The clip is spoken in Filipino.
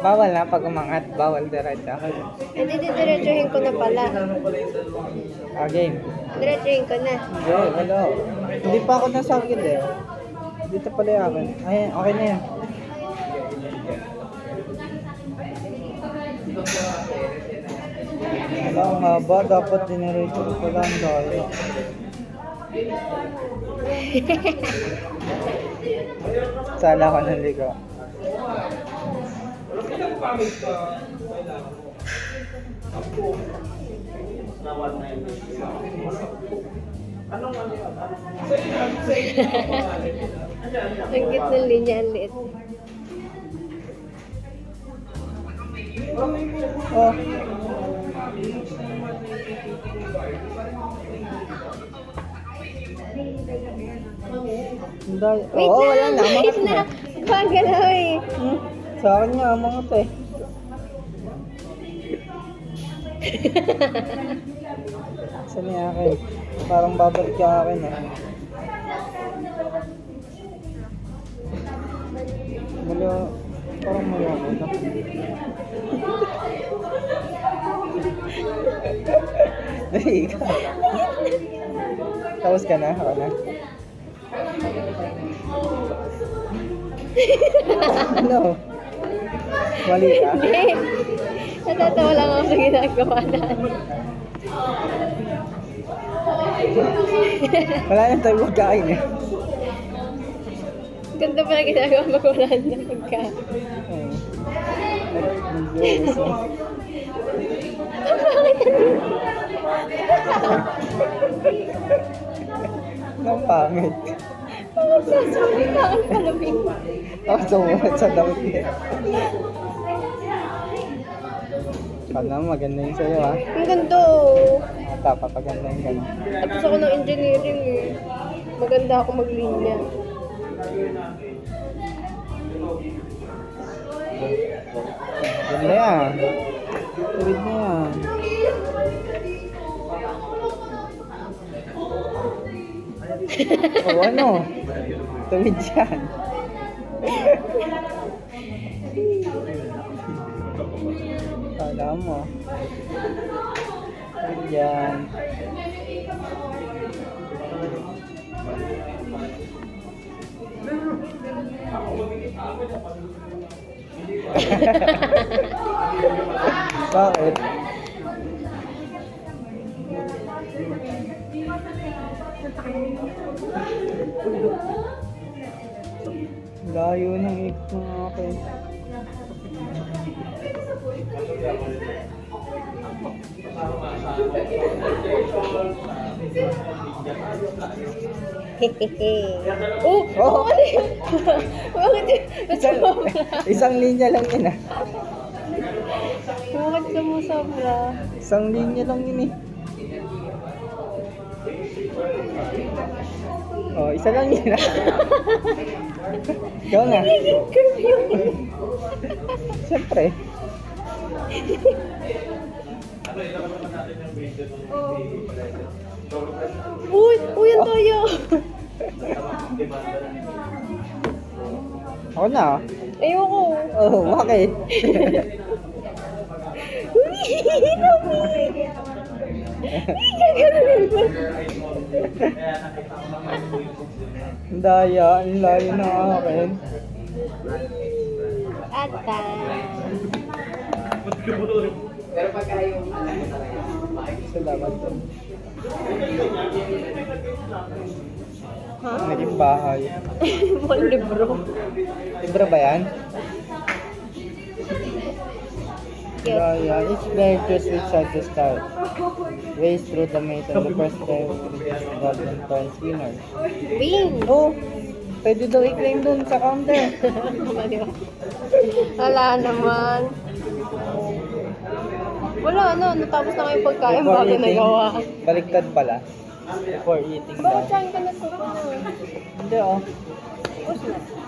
Bawal na pag umangat, bawal diretso. Hindi, didiretsuhin ko na pala. Game. Diretsuhin ko na. Hindi, wala. Hindi pa ako nasagid eh. Dito pala yung akin. Ay, okay na yan. Wala, ang haba. Dapat diniretso ko pala ang dahil. Sala ko ng ligo. Ang cute ng linya, ang liit. Oh. Wait Oo, lang, wala na. wait Umangat na. na. Pagalaw eh. Sa akin nga, umangat eh. Saan yung akin? Parang babalik ka akin eh. Mula, parang mula ako na. Dali ka. Tapos ka na? Ako na. Ano? Mali ka? Hindi. Natatawa lang ako sa ginagawa na. Wala nang tayo magkain eh. Ganda pa na ginagawa pag wala na pagkain. Nag-iwas mo. Ang pangit. Bakit sasalita ang kalabing? Ako sumunod sa damit niya. Kala maganda yung sa'yo ha. Ang ganda oh. Papapaganda yung gano'n. Tapos ako ng engineering eh. Maganda ako maglinya. Ganda yan. Tuwid na yan. O ano? Tuwid yan. Kala mo. Tuwid yan. Bakit? Layo ng ikot ng akin. Oh! Oh! Ano yun? Bakit? Isang linya lang yun ah. Bakit sumusobra? Isang linya lang yun eh. Oh, isa lang yun ah. Ikaw nga. Nagiging curve yun. Siyempre. Uy! Uy, ang toyo! Ako na ah. Ayoko. Oh, bakit? Uy! Nami! Gaganunin mo. Ang daya, ang layo na akin. Ata. Salamat po. Ha? Naging bahay. Mga libro. Libro ba yan? Yes. Daya, each player choose which side to start. Race through the maze and the first player to reach the golden coins winner. Win! Oh! Pwede daw i-claim dun sa counter. Wala naman. Wala na, natapos na kayo pagkain bago nagawa. Baliktad pala. Before eating daw. Bakit saan ka nagpupuno? Hindi oh. Tapos na.